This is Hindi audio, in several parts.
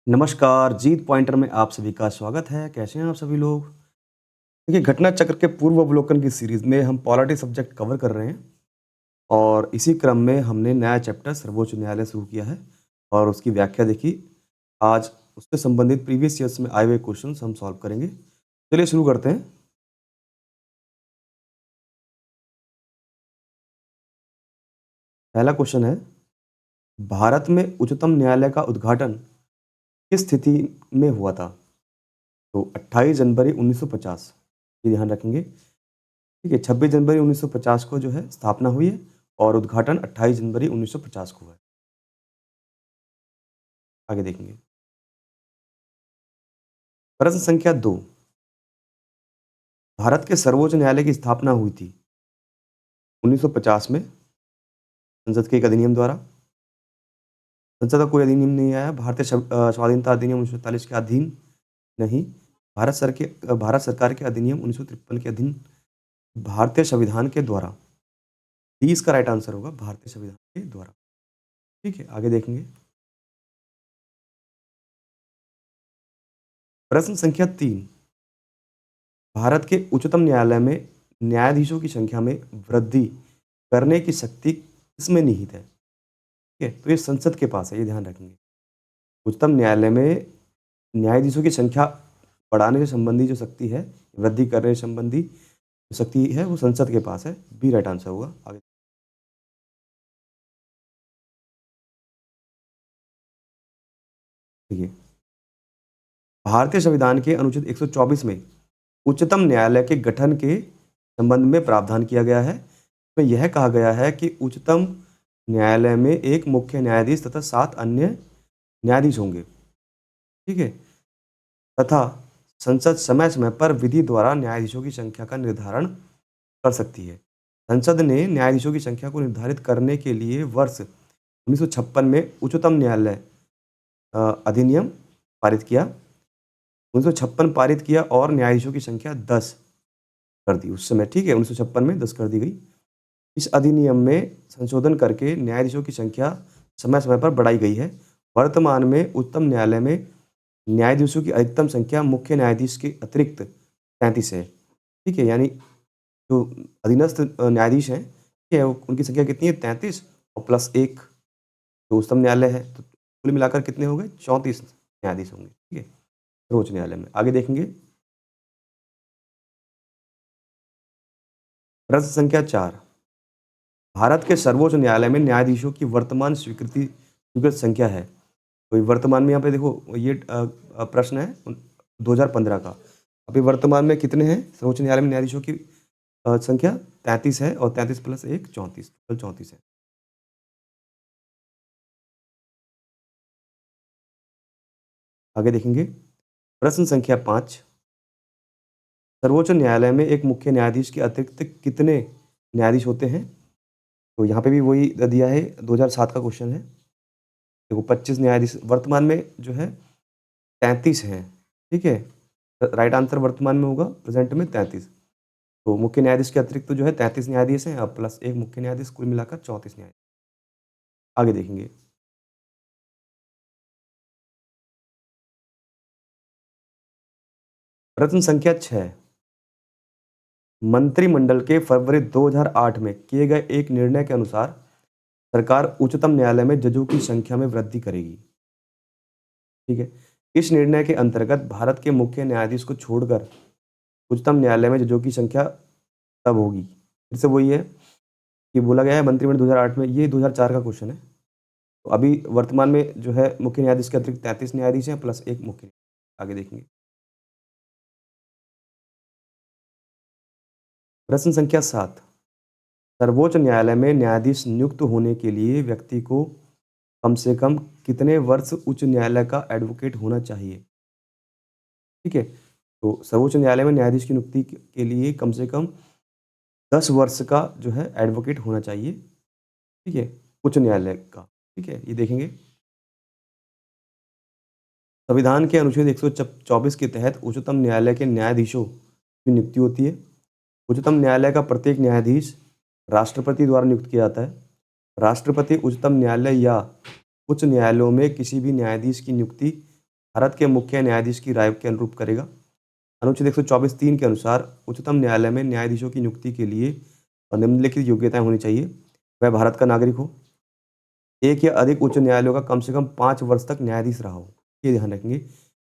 नमस्कार, जीत पॉइंटर में आप सभी का स्वागत है। कैसे हैं आप सभी लोग? देखिए, घटना चक्र के पूर्व अवलोकन की सीरीज़ में हम पॉलिटी सब्जेक्ट कवर कर रहे हैं और इसी क्रम में हमने नया चैप्टर सर्वोच्च न्यायालय शुरू किया है और उसकी व्याख्या देखी। आज उससे संबंधित प्रीवियस ईयर्स में आए हुए क्वेश्चंस हम सॉल्व करेंगे। चलिए शुरू करते हैं। पहला क्वेश्चन है, भारत में उच्चतम न्यायालय का उद्घाटन किस स्थिति में हुआ था? तो 28 जनवरी 1950, ये ध्यान रखेंगे। ठीक है, 26 जनवरी 1950 को जो है स्थापना हुई है और उद्घाटन 28 जनवरी 1950 को हुआ है। आगे देखेंगे। प्रश्न संख्या 2, भारत के सर्वोच्च न्यायालय की स्थापना हुई थी 1950 में संसद के एक अधिनियम द्वारा। संसद का कोई अधिनियम नहीं आया। भारतीय स्वाधीनता अधिनियम 1947 के अधीन नहीं। भारत सरकार के अधिनियम 1953 के अधीन भारतीय संविधान के द्वारा। डी इसका राइट आंसर होगा, भारतीय संविधान के द्वारा। ठीक है, आगे देखेंगे। प्रश्न संख्या 3, भारत के उच्चतम न्यायालय में न्यायाधीशों की संख्या में वृद्धि करने की शक्ति किसमें निहित है? ठीक है, तो ये संसद के पास है, ये ध्यान रखेंगे। उच्चतम न्यायालय में न्यायाधीशों की संख्या बढ़ाने से संबंधी जो शक्ति है, वृद्धि करने से संबंधी जो शक्ति है, वो संसद के पास है। बी राइट आंसर होगा। आगे देखिए, भारतीय संविधान के अनुच्छेद 124 में उच्चतम न्यायालय के गठन के संबंध में प्रावधान किया गया है। इसमें यह कहा गया है कि उच्चतम न्यायालय में एक मुख्य न्यायाधीश तथा 7 अन्य न्यायाधीश होंगे। ठीक है, तथा संसद समय-समय पर विधि द्वारा न्यायाधीशों की संख्या का निर्धारण कर सकती है। संसद ने न्यायाधीशों की संख्या को निर्धारित करने के लिए वर्ष 1956 में उच्चतम न्यायालय अधिनियम पारित किया। 1956 पारित किया और न्यायाधीशों की संख्या 10 कर दी उस समय। ठीक है, 1956 में 10 कर दी गई। इस अधिनियम में संशोधन करके न्यायाधीशों की संख्या समय-समय पर बढ़ाई गई है। वर्तमान में उच्चतम न्यायालय में न्यायाधीशों की अधिकतम संख्या मुख्य न्यायाधीश के अतिरिक्त 33 है। ठीक है, यानी जो अधीनस्थ न्यायाधीश हैं, ठीक है, उनकी संख्या कितनी है? 33 और प्लस 1 जो उच्चतम न्यायालय है, तो कुल मिलाकर कितने हो गए? 34 न्यायाधीश होंगे। ठीक है, सर्वोच्च न्यायालय में। आगे देखेंगे। प्रश्न संख्या 4, भारत के सर्वोच्च न्यायालय में न्यायाधीशों की वर्तमान स्वीकृत संख्या है। तो वर्तमान में यहाँ पे देखो, ये प्रश्न है 2015 का। अभी वर्तमान में कितने हैं सर्वोच्च न्यायालय में न्यायाधीशों की संख्या? 33 है और 33 प्लस 1 34, टोटल 34 है। आगे देखेंगे। प्रश्न संख्या 5, सर्वोच्च न्यायालय में एक मुख्य न्यायाधीश के अतिरिक्त कितने न्यायाधीश होते हैं? तो यहाँ पे भी वही दिया है, 2007 का क्वेश्चन है। देखो, 25 न्यायाधीश वर्तमान में जो है 33 हैं। ठीक है, राइट आंसर वर्तमान में होगा प्रेजेंट में 33। तो मुख्य न्यायाधीश के अतिरिक्त तो जो है 33 न्यायाधीश हैं, अब प्लस 1 मुख्य न्यायाधीश, कुल मिलाकर 34 न्यायाधीश। आगे देखेंगे। प्रश्न संख्या 6, मंत्रिमंडल के फरवरी 2008 में किए गए एक निर्णय के अनुसार सरकार उच्चतम न्यायालय में जजों की संख्या में वृद्धि करेगी। ठीक है, इस निर्णय के अंतर्गत भारत के मुख्य न्यायाधीश को छोड़कर उच्चतम न्यायालय में जजों की संख्या तब होगी। फिर से वही है कि बोला गया है मंत्रिमंडल 2008 में, ये 2004 का क्वेश्चन है। तो अभी वर्तमान में जो है मुख्य न्यायाधीश के अतिरिक्त 33 न्यायाधीश हैं प्लस 1 मुख्य। आगे देखेंगे। प्रश्न संख्या 7, सर्वोच्च न्यायालय में न्यायाधीश नियुक्त होने के लिए व्यक्ति को कम से कम कितने वर्ष उच्च न्यायालय का एडवोकेट होना चाहिए? ठीक है, तो सर्वोच्च न्यायालय में न्यायाधीश की नियुक्ति के लिए कम से कम 10 वर्ष का जो है एडवोकेट होना चाहिए। ठीक है, उच्च न्यायालय का। ठीक है, ये देखेंगे। संविधान के अनुच्छेद 124 के तहत उच्चतम न्यायालय के न्यायाधीशों की नियुक्ति होती है। उच्चतम न्यायालय का प्रत्येक न्यायाधीश राष्ट्रपति द्वारा नियुक्त किया जाता है। राष्ट्रपति उच्चतम न्यायालय या उच्च न्यायालयों में किसी भी न्यायाधीश की नियुक्ति भारत के मुख्य न्यायाधीश की राय के अनुरूप करेगा। अनुच्छेद 124(3) के अनुसार उच्चतम न्यायालय में न्यायाधीशों की नियुक्ति के लिए निम्नलिखित योग्यताएँ होनी चाहिए। वह भारत का नागरिक हो, एक या अधिक उच्च न्यायालयों का कम से कम 5 वर्ष तक न्यायाधीश रहा हो। ये ध्यान रखेंगे,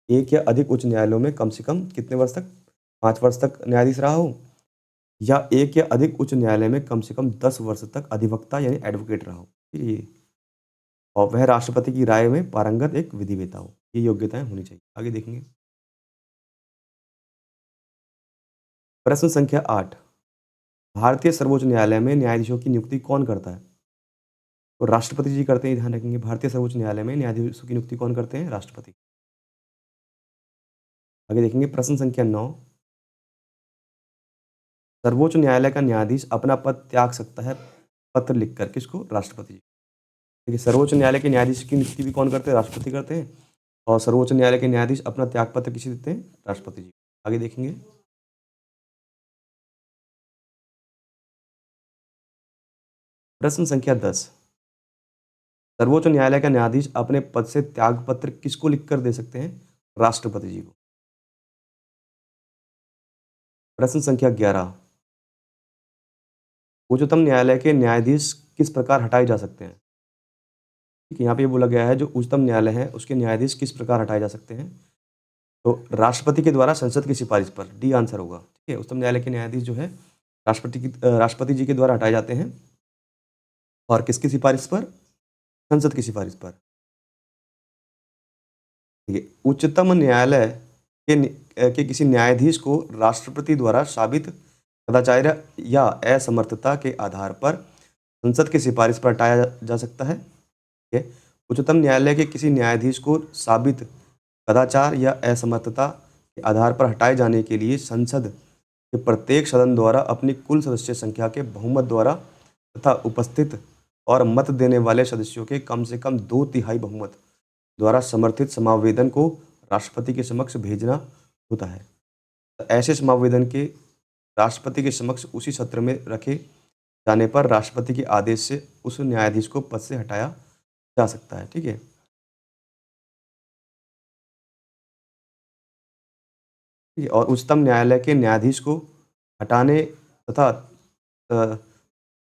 एक या अधिक उच्च न्यायालयों में कम से कम कितने वर्ष तक? 5 वर्ष तक न्यायाधीश रहा हो, या एक या अधिक उच्च न्यायालय में कम से कम 10 वर्ष तक अधिवक्ता यानी एडवोकेट रहा हो। ये और वह राष्ट्रपति की राय में पारंगत एक विधिवेत्ता हो। ये योग्यताएँ होनी चाहिए। आगे देखेंगे। प्रश्न संख्या 8, भारतीय सर्वोच्च न्यायालय में न्यायाधीशों की नियुक्ति कौन करता है? तो राष्ट्रपति जी करते हैं, ध्यान रखेंगे। भारतीय सर्वोच्च न्यायालय में न्यायाधीशों की नियुक्ति कौन करते हैं? राष्ट्रपति। आगे देखेंगे प्रश्न संख्या 9, सर्वोच्च न्यायालय का न्यायाधीश अपना पद त्याग सकता है पत्र लिखकर, किसको? राष्ट्रपति जी। देखिए, सर्वोच्च न्यायालय के न्यायाधीश की नियुक्ति भी कौन करते हैं? राष्ट्रपति करते हैं। और सर्वोच्च न्यायालय के न्यायाधीश अपना त्यागपत्र किसे देते हैं? राष्ट्रपति जी। आगे देखेंगे। प्रश्न संख्या 10, सर्वोच्च न्यायालय का न्यायाधीश अपने पद से त्यागपत्र किसको लिखकर दे सकते हैं? राष्ट्रपति जी को। प्रश्न संख्या 11, उच्चतम न्यायालय के न्यायाधीश किस प्रकार हटाए जा सकते हैं? ठीक है, यहाँ पे ये बोला गया है जो उच्चतम न्यायालय है उसके न्यायाधीश किस प्रकार हटाए जा सकते हैं? तो राष्ट्रपति के द्वारा संसद की सिफारिश पर, डी आंसर होगा। ठीक है, उच्चतम न्यायालय के न्यायाधीश जो है राष्ट्रपति जी के द्वारा हटाए जाते हैं। और किसकी सिफारिश पर? संसद की सिफारिश पर। ठीक है, उच्चतम न्यायालय के किसी न्यायाधीश को राष्ट्रपति द्वारा साबित सदाचार या असमर्थता के आधार पर संसद की सिफारिश पर हटाया जा सकता है। ठीक है, उच्चतम न्यायालय के किसी न्यायाधीश को साबित कदाचार या असमर्थता के आधार पर हटाए जाने के लिए संसद के प्रत्येक सदन द्वारा अपनी कुल सदस्य संख्या के बहुमत द्वारा तथा उपस्थित और मत देने वाले सदस्यों के कम से कम 2/3 बहुमत द्वारा समर्थित समावेदन को राष्ट्रपति के समक्ष भेजना होता है। ऐसे समावेदन के राष्ट्रपति के समक्ष उसी सत्र में रखे जाने पर राष्ट्रपति के आदेश से उस न्यायाधीश को पद से हटाया जा सकता है। ठीक है, ठीक है, और उच्चतम न्यायालय के न्यायाधीश को हटाने तथा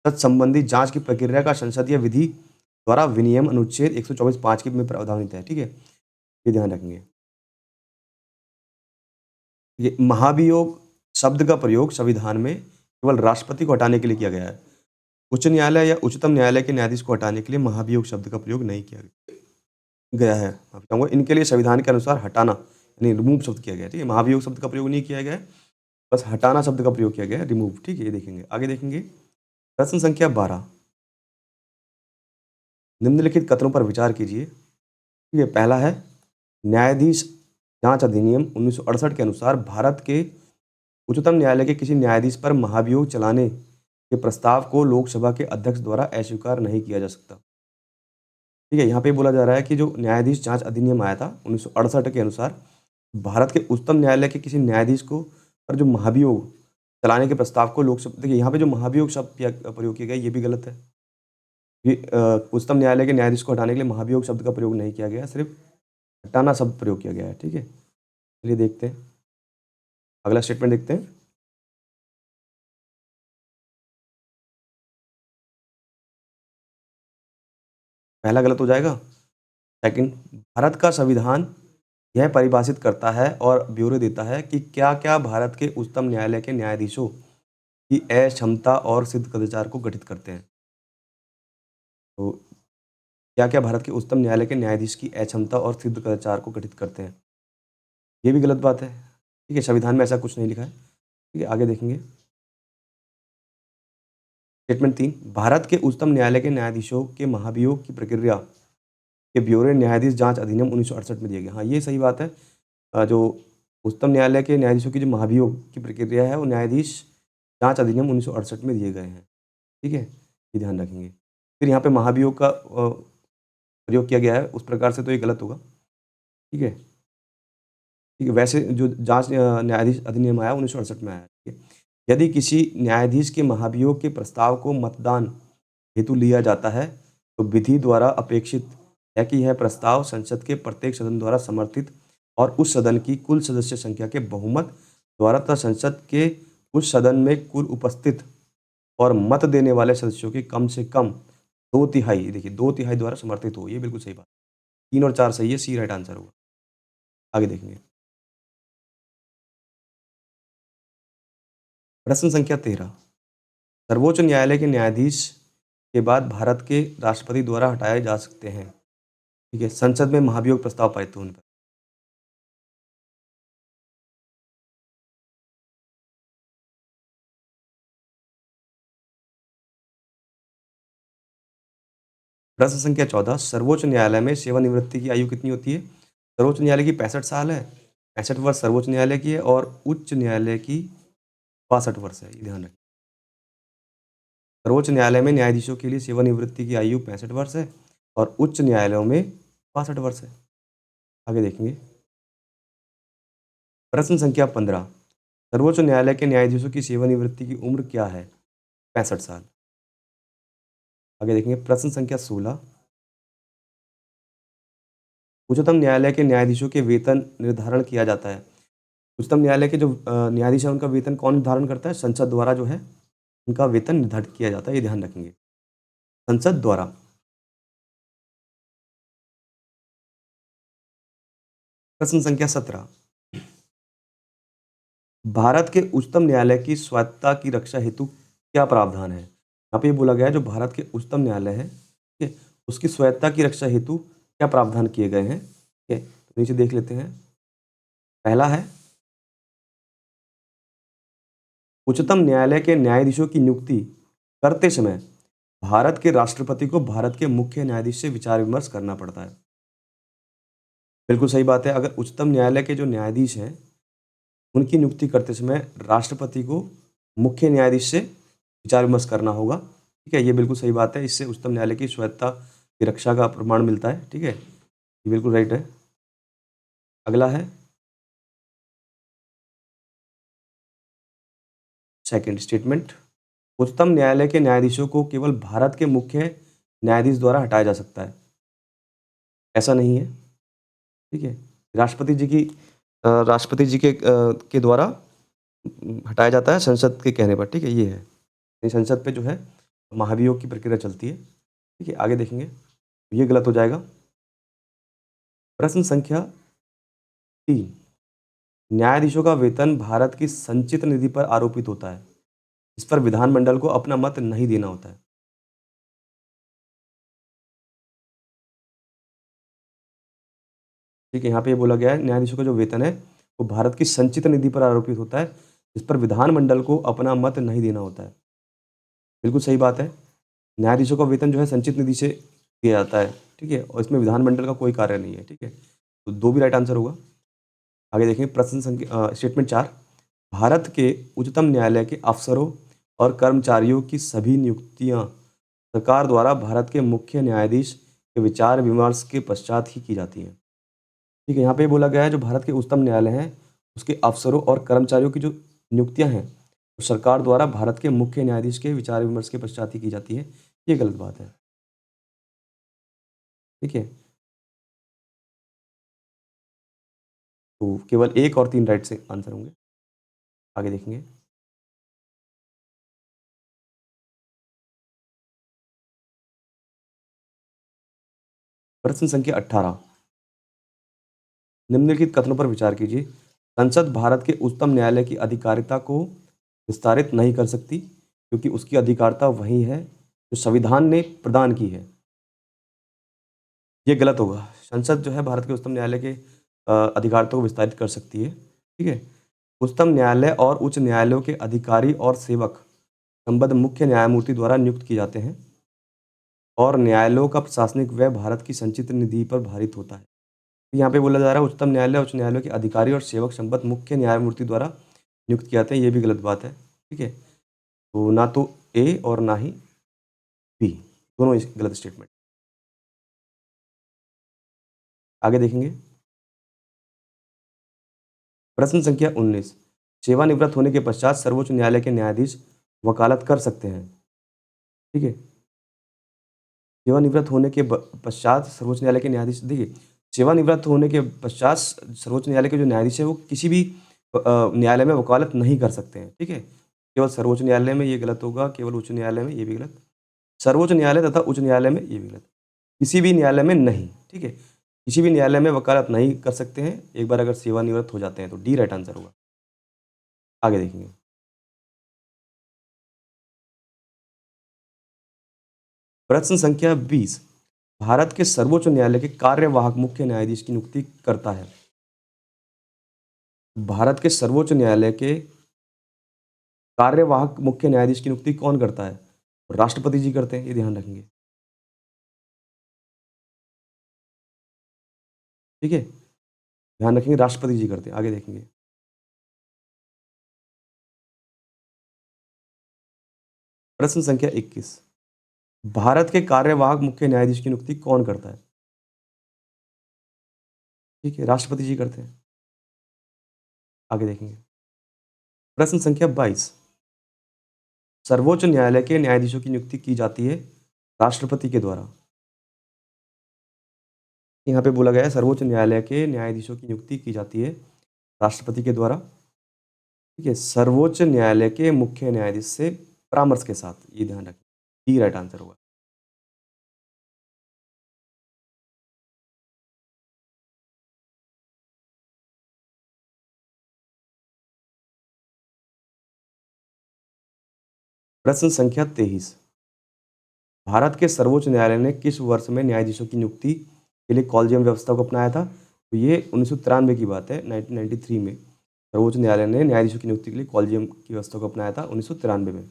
तत्संबंधी जांच की प्रक्रिया का संसदीय विधि द्वारा विनियम अनुच्छेद 124(5) के में प्रावधानित है। ठीक है, ये ध्यान रखेंगे। ये महाभियोग शब्द का प्रयोग संविधान में केवल राष्ट्रपति को हटाने के लिए किया गया है। उच्च न्यायालय या उच्चतम न्यायालय के न्यायाधीश को हटाने के लिए महाभियोग शब्द का प्रयोग नहीं किया गया है। माफी चाहूंगा, इनके लिए संविधान के अनुसार हटाना यानी रिमूव शब्द किया गया है। ठीक है, महाभियोग शब्द का प्रयोग नहीं किया गया है, बस हटाना शब्द का प्रयोग किया गया है, रिमूव। ठीक है, ये देखेंगे। आगे देखेंगे प्रश्न संख्या 12, निम्नलिखित कथनों पर विचार कीजिए। ठीक है, पहला है न्यायाधीश जांच अधिनियम 1968 के अनुसार भारत के उच्चतम न्यायालय के किसी न्यायाधीश पर महाभियोग चलाने के प्रस्ताव को लोकसभा के अध्यक्ष द्वारा अस्वीकार नहीं किया जा सकता। ठीक है, यहाँ पे बोला जा रहा है कि जो न्यायाधीश जांच अधिनियम आया था 1968 के अनुसार भारत के उच्चतम न्यायालय के किसी न्यायाधीश को पर जो महाभियोग चलाने के प्रस्ताव को लोकसभा, देखिए यहाँ पे जो महाभियोग शब्द प्रयोग किया गया ये भी गलत है। ये उच्चतम न्यायालय के न्यायाधीश को हटाने के लिए महाभियोग शब्द का प्रयोग नहीं किया गया, सिर्फ हटाना शब्द प्रयोग किया गया है। ठीक है, चलिए देखते हैं अगला स्टेटमेंट देखते हैं। पहला गलत हो जाएगा। सेकंड, भारत का संविधान यह परिभाषित करता है और ब्यौरे देता है कि क्या-क्या भारत के उच्चतम न्यायालय के न्यायाधीशों की अक्षमता और सिद्ध कदाचार को गठित करते हैं। तो क्या-क्या भारत के उच्चतम न्यायालय के न्यायाधीश की अक्षमता और सिद्ध कदाचार को गठित करते हैं, ये भी गलत बात है। ठीक है, संविधान में ऐसा कुछ नहीं लिखा है। ठीक है, आगे देखेंगे। स्टेटमेंट 3, भारत के उच्चतम न्यायालय के न्यायाधीशों के महाभियोग की प्रक्रिया के ब्यौरे न्यायाधीश जांच अधिनियम 1968 में दिए गए। हाँ, ये सही बात है। जो उच्चतम न्यायालय के न्यायाधीशों की जो महाभियोग की प्रक्रिया है वो न्यायाधीश जांच अधिनियम 1968 में दिए गए हैं। ठीक है, ये ध्यान रखेंगे। फिर यहाँ पे महाभियोग का प्रयोग किया गया है उस प्रकार से तो ये गलत होगा। ठीक है, ठीक है, वैसे जो जांच न्यायाधीश अधिनियम आया 1968 में आया। ठीक है, यदि किसी न्यायाधीश के महाभियोग के प्रस्ताव को मतदान हेतु लिया जाता है तो विधि द्वारा अपेक्षित है कि यह प्रस्ताव संसद के प्रत्येक सदन द्वारा समर्थित और उस सदन की कुल सदस्य संख्या के बहुमत द्वारा तथा संसद के उस सदन में कुल उपस्थित और मत देने वाले सदस्यों की कम से कम 2/3, देखिए 2/3 द्वारा समर्थित हो। ये बिल्कुल सही बात। 3 और 4 सही है, सी राइट आंसर होगा। आगे देखेंगे। प्रश्न संख्या 13। सर्वोच्च न्यायालय के न्यायाधीश के बाद भारत के राष्ट्रपति द्वारा हटाए जा सकते हैं। ठीक है, संसद में महाभियोग प्रस्ताव पारित होने पर। प्रश्न संख्या 14। सर्वोच्च न्यायालय में सेवानिवृत्ति की आयु कितनी होती है? सर्वोच्च न्यायालय की 65 साल है, 65 वर्ष सर्वोच्च न्यायालय की है और उच्च न्यायालय की 62 वर्ष है, ये ध्यान रखें। सर्वोच्च न्यायालय में न्यायाधीशों के लिए सेवानिवृत्ति की आयु 65 वर्ष है और उच्च न्यायालयों में 62 वर्ष है। आगे देखेंगे। प्रश्न संख्या 15। सर्वोच्च न्यायालय के न्यायाधीशों की सेवानिवृत्ति की उम्र क्या है? 65 साल। आगे देखेंगे। प्रश्न संख्या 16। उच्चतम न्यायालय के न्यायाधीशों के वेतन निर्धारण किया जाता है। उच्चतम न्यायालय के जो न्यायाधीश हैं उनका वेतन कौन निर्धारण करता है? संसद द्वारा जो है उनका वेतन निर्धारित किया जाता है, ये ध्यान रखेंगे, संसद द्वारा। प्रश्न संख्या 17। भारत के उच्चतम न्यायालय की स्वायत्तता की रक्षा हेतु क्या प्रावधान है? यहाँ पे ये बोला गया है जो भारत के उच्चतम न्यायालय है, ठीक है, उसकी स्वायत्तता की रक्षा हेतु क्या प्रावधान किए गए हैं? ठीक है, तो नीचे देख लेते हैं। पहला है उच्चतम न्यायालय के न्यायाधीशों की नियुक्ति करते समय भारत के राष्ट्रपति को भारत के मुख्य न्यायाधीश से विचार विमर्श करना पड़ता है। बिल्कुल सही बात है। अगर उच्चतम न्यायालय के जो न्यायाधीश हैं उनकी नियुक्ति करते समय राष्ट्रपति को मुख्य न्यायाधीश से विचार विमर्श करना होगा। ठीक है, ये बिल्कुल सही बात है। इससे उच्चतम न्यायालय की स्वायत्तता की रक्षा का प्रमाण मिलता है। ठीक है, ये बिल्कुल राइट है। अगला है सेकंड स्टेटमेंट। उच्चतम न्यायालय के न्यायाधीशों को केवल भारत के मुख्य न्यायाधीश द्वारा हटाया जा सकता है, ऐसा नहीं है। ठीक है, राष्ट्रपति जी के द्वारा हटाया जाता है संसद के कहने पर। ठीक है, ये है। संसद पे जो है महाभियोग की प्रक्रिया चलती है। ठीक है, आगे देखेंगे। ये गलत हो जाएगा। प्रश्न संख्या 3। न्यायाधीशों का वेतन भारत की संचित निधि पर आरोपित होता है। इस पर विधानमंडल को अपना मत नहीं देना होता है। ठीक है, यहाँ पे ये बोला गया है न्यायाधीशों का जो वेतन है वो भारत की संचित निधि पर आरोपित होता है, इस पर विधानमंडल को अपना मत नहीं देना होता है। बिल्कुल सही बात है। न्यायाधीशों का वेतन जो है संचित निधि से दिया जाता है। ठीक है, और इसमें विधानमंडल का कोई कार्य नहीं है। ठीक है, तो 2 भी राइट आंसर होगा। आगे देखेंगे। प्रश्न संख्या स्टेटमेंट 4। भारत के उच्चतम न्यायालय के अफसरों और कर्मचारियों की सभी नियुक्तियां सरकार द्वारा भारत के मुख्य न्यायाधीश के विचार विमर्श के पश्चात ही की जाती हैं। ठीक है, यहाँ पे बोला गया है जो भारत के उच्चतम न्यायालय हैं उसके अफसरों और कर्मचारियों की जो नियुक्तियां हैं वो सरकार द्वारा भारत के मुख्य न्यायाधीश के विचार विमर्श के पश्चात ही की जाती है। ये गलत बात है। ठीक है, तो केवल 1 और 3 राइट से आंसर होंगे। आगे देखेंगे। प्रश्न संख्या 18। निम्नलिखित कथनों पर विचार कीजिए। संसद भारत के उच्चतम न्यायालय की अधिकारिता को विस्तारित नहीं कर सकती क्योंकि उसकी अधिकारिता वही है जो संविधान ने प्रदान की है। ये गलत होगा। संसद जो है भारत के उच्चतम न्यायालय के अधिकारिता को विस्तारित कर सकती है। ठीक है, उच्चतम न्यायालय और उच्च न्यायालयों के अधिकारी और सेवक संबद्ध मुख्य न्यायमूर्ति द्वारा नियुक्त किए जाते हैं और न्यायालयों का प्रशासनिक व्यय भारत की संचित निधि पर भारित होता है। यहाँ पे बोला जा रहा है उच्चतम न्यायालय उच्च न्यायालय के अधिकारी और सेवक संबद्ध मुख्य न्यायमूर्ति द्वारा नियुक्त किए जाते हैं, ये भी गलत बात है। ठीक है, तो ना तो ए और ना ही बी, दोनों गलत स्टेटमेंट। आगे देखेंगे। प्रश्न संख्या 19। सेवानिवृत्त होने के पश्चात सर्वोच्च न्यायालय के न्यायाधीश वकालत कर सकते हैं। ठीक है, सेवानिवृत्त होने के पश्चात सर्वोच्च न्यायालय के न्यायाधीश, देखिए, सेवानिवृत्त होने के पश्चात सर्वोच्च न्यायालय के जो न्यायाधीश है वो किसी भी न्यायालय में वकालत नहीं कर सकते हैं, ठीक है? केवल सर्वोच्च न्यायालय में ये गलत होगा, केवल उच्च न्यायालय में ये भी गलत। सर्वोच्च न्यायालय तथा उच्च न्यायालय में ये भी गलत। किसी भी न्यायालय में नहीं, ठीक है? किसी भी न्यायालय में वकालत नहीं कर सकते हैं, एक बार अगर सेवानिवृत्त हो जाते हैं तो। डी राइट आंसर होगा। आगे देखेंगे। प्रश्न संख्या 20, भारत के सर्वोच्च न्यायालय के कार्यवाहक मुख्य न्यायाधीश की नियुक्ति करता है। भारत के सर्वोच्च न्यायालय के कार्यवाहक मुख्य न्यायाधीश की नियुक्ति कौन करता है? राष्ट्रपति जी करते हैं, ये ध्यान रखेंगे, ठीक है? ध्यान रखेंगे, राष्ट्रपति जी करते हैं। आगे देखेंगे। प्रश्न संख्या 21, भारत के कार्यवाहक मुख्य न्यायाधीश की नियुक्ति कौन करता है? ठीक है, राष्ट्रपति जी करते हैं। आगे देखेंगे। प्रश्न संख्या 22, सर्वोच्च न्यायालय के न्यायाधीशों की नियुक्ति की जाती है राष्ट्रपति के द्वारा। यहाँ पे बोला गया है सर्वोच्च न्यायालय के न्यायाधीशों की नियुक्ति की जाती है राष्ट्रपति के द्वारा, ठीक है? सर्वोच्च न्यायालय के मुख्य न्यायाधीश से परामर्श के साथ, ये ध्यान रखें। डी राइट आंसर होगा। प्रश्न संख्या 23, भारत के सर्वोच्च न्यायालय ने किस वर्ष में न्यायाधीशों की नियुक्ति के लिए कॉलेजियम व्यवस्था को अपनाया था? तो ये 1993 की बात है, 1993 में सर्वोच्च न्यायालय ने न्यायाधीशों की नियुक्ति के लिए कॉलेजियम की व्यवस्था को अपनाया था, 1993 में।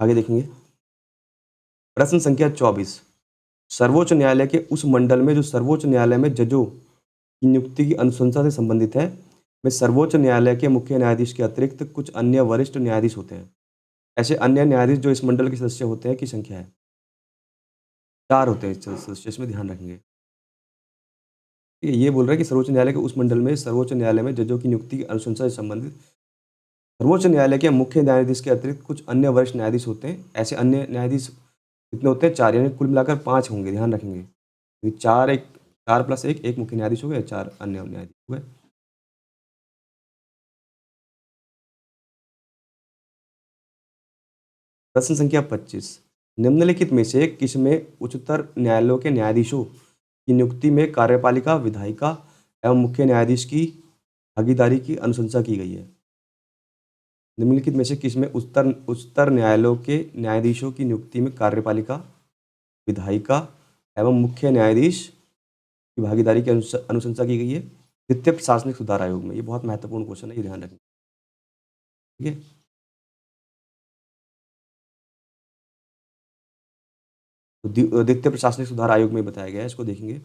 आगे देखेंगे। प्रश्न संख्या 24, सर्वोच्च न्यायालय के उस मंडल में जो सर्वोच्च न्यायालय में जजों की नियुक्ति की अनुशंसा से संबंधित है, में सर्वोच्च न्यायालय के मुख्य न्यायाधीश के अतिरिक्त कुछ अन्य वरिष्ठ न्यायाधीश होते हैं। ऐसे अन्य न्यायाधीश जो इस मंडल के सदस्य होते हैं की संख्या है? 4 होते हैं इस सदस्य, इसमें ध्यान रखेंगे। ये बोल रहा है कि सर्वोच्च न्यायालय के उस मंडल में सर्वोच्च न्यायालय में जजों की नियुक्ति की अनुशंसा से संबंधित सर्वोच्च न्यायालय के मुख्य न्यायाधीश के अतिरिक्त कुछ अन्य वरिष्ठ न्यायाधीश होते हैं। ऐसे अन्य न्यायाधीश कितने होते हैं? 4, यानी कुल मिलाकर 5 होंगे, ध्यान रखेंगे। क्योंकि 4 प्लस 1, 1 मुख्य न्यायाधीश हो गए, 4 अन्य न्यायाधीश हो गए। प्रश्न संख्या 25, निम्नलिखित में से किसमें उच्चतर न्यायालयों के न्यायाधीशों की नियुक्ति में कार्यपालिका, विधायिका एवं मुख्य न्यायाधीश की भागीदारी की अनुशंसा की गई है? निम्नलिखित में से किसमें उच्चतर उच्चतर न्यायालयों के न्यायाधीशों की नियुक्ति में कार्यपालिका, विधायिका एवं मुख्य न्यायाधीश की भागीदारी की अनुशंसा की गई है? द्वितीय प्रशासनिक सुधार आयोग में। ये बहुत महत्वपूर्ण क्वेश्चन है, ये ध्यान रखें, ठीक है? तो द्वितीय प्रशासनिक सुधार आयोग में बताया गया है, इसको देखेंगे,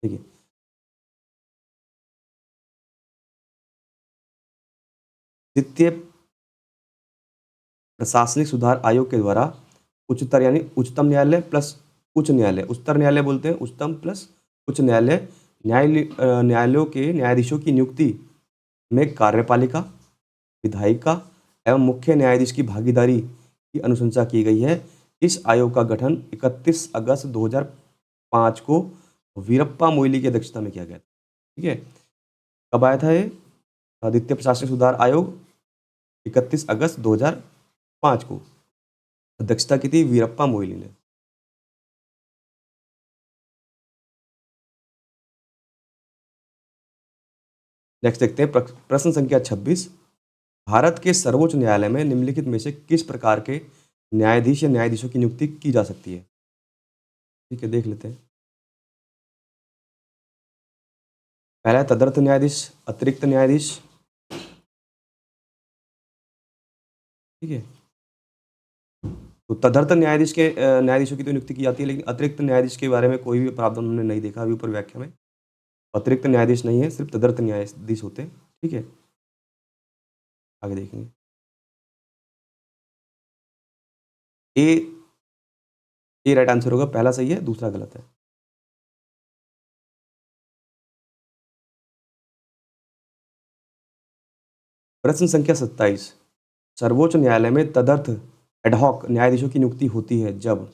ठीक है? द्वितीय प्रशासनिक सुधार आयोग के द्वारा उच्चतर यानी उच्चतम न्यायालय प्लस उच्च न्यायालय, उच्चतर न्यायालय बोलते हैं उच्चतम प्लस उच्च न्यायालय, न्यायालयों के न्यायाधीशों की नियुक्ति में कार्यपालिका, विधायिका एवं मुख्य न्यायाधीश की भागीदारी की अनुशंसा की गई है। इस आयोग का गठन 31 अगस्त 2005 को वीरप्पा मोइली की अध्यक्षता में किया गया था, ठीक है? कब आया था ये द्वितीय प्रशासनिक सुधार आयोग? 31 अगस्त 2005 को। अध्यक्षता की थी वीरप्पा मोइली ने। नेक्स्ट देखते हैं प्रश्न संख्या 26, भारत के सर्वोच्च न्यायालय में निम्नलिखित में से किस प्रकार के न्यायाधीश या न्यायाधीशों की नियुक्ति की जा सकती है? ठीक है, देख लेते हैं। पहला है तदर्थ न्यायाधीश, अतिरिक्त न्यायाधीश, ठीक है? तो तदर्थ न्यायाधीश के न्यायाधीशों की तो नियुक्ति की जाती है, लेकिन अतिरिक्त न्यायाधीश के बारे में कोई भी प्रावधान हमने नहीं देखा अभी ऊपर व्याख्या में। अतिरिक्त न्यायाधीश नहीं है, सिर्फ तदर्थ न्यायाधीश होते हैं, ठीक है? आगे देखेंगे। ए ए राइट आंसर होगा, पहला सही है, दूसरा गलत है। प्रश्न संख्या 27, सर्वोच्च न्यायालय में तदर्थ एडहॉक न्यायाधीशों की नियुक्ति होती है जब।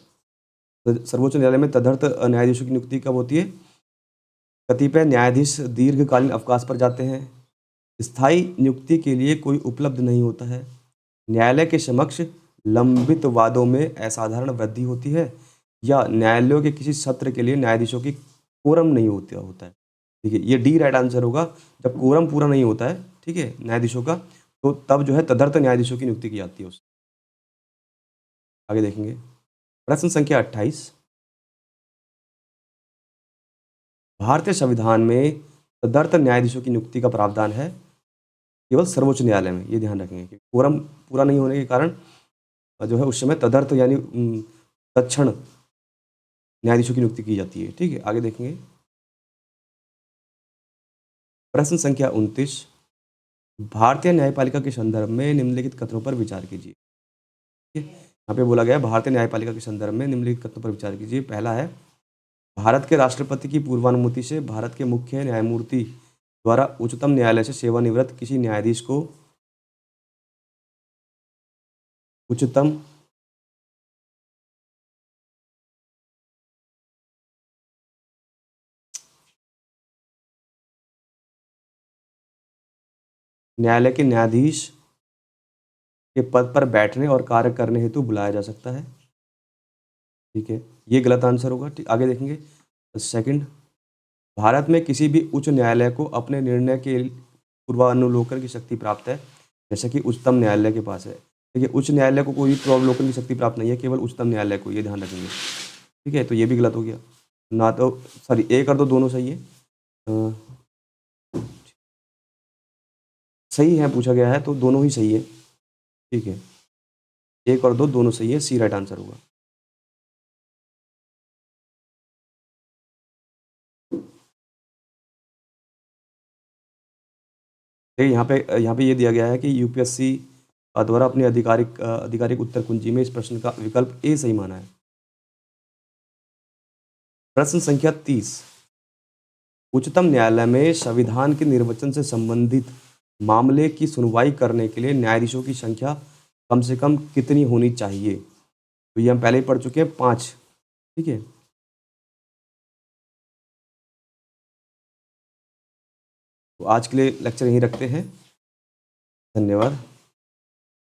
सर्वोच्च न्यायालय में तदर्थ न्यायाधीशों की नियुक्ति कब होती है? कतिपय न्यायाधीश दीर्घकालीन अवकाश पर जाते हैं, स्थायी नियुक्ति के लिए कोई उपलब्ध नहीं होता है, न्यायालय के समक्ष लंबित वादों में असाधारण वृद्धि होती है, या न्यायालयों के किसी सत्र के लिए न्यायाधीशों की कोरम नहीं होता है। ठीक है, ये डी राइट आंसर होगा। जब कोरम पूरा नहीं होता है, ठीक है, न्यायाधीशों का, तो तब जो है तदर्थ न्यायाधीशों की नियुक्ति की जाती है। आगे देखेंगे प्रश्न संख्या 28, भारतीय संविधान में तदर्थ न्यायाधीशों की नियुक्ति का प्रावधान है केवल सर्वोच्च न्यायालय में। ये ध्यान रखेंगे कि कोरम पूरा नहीं होने के कारण जो है उस समय तदर्थ यानी तत्क्षण न्यायाधीशों की नियुक्ति की जाती है। ठीक है, आगे देखेंगे प्रश्न संख्या 29, भारतीय न्यायपालिका के संदर्भ में निम्नलिखित कथनों पर विचार कीजिए। ठीक है, यहाँ पे बोला गया है भारतीय न्यायपालिका के संदर्भ में निम्नलिखित कथनों पर विचार कीजिए। पहला है, भारत के राष्ट्रपति की पूर्वानुमति से भारत के मुख्य न्यायमूर्ति द्वारा उच्चतम न्यायालय से सेवानिवृत्त किसी न्यायाधीश को उच्चतम न्यायालय के न्यायाधीश के पद पर बैठने और कार्य करने हेतु बुलाया जा सकता है। ठीक है, ये गलत आंसर होगा। ठीक, आगे देखेंगे सेकंड, भारत में किसी भी उच्च न्यायालय को अपने निर्णय के पूर्वानुलोकन की शक्ति प्राप्त है, जैसे कि उच्चतम न्यायालय के पास है। देखिए, उच्च न्यायालय को कोई पूर्वावलोकन की शक्ति प्राप्त नहीं है, केवल उच्चतम न्यायालय को, ये ध्यान रखेंगे। ठीक है, तो ये भी गलत हो गया। ना तो सॉरी, एक और दो दोनों सही है। सही है पूछा गया है तो दोनों ही सही है। ठीक है, एक और दो दोनों सही है, सी राइट आंसर होगा। देखिए यहाँ पे ये दिया गया है कि यूपीएससी द्वारा अपनी आधिकारिक उत्तर कुंजी में इस प्रश्न का विकल्प ए सही माना है। प्रश्न संख्या 30, उच्चतम न्यायालय में संविधान के निर्वचन से संबंधित मामले की सुनवाई करने के लिए न्यायाधीशों की संख्या कम से कम कितनी होनी चाहिए? तो ये हम पहले ही पढ़ चुके हैं, 5। ठीक है, तो आज के लिए लेक्चर यहीं रखते हैं। धन्यवाद।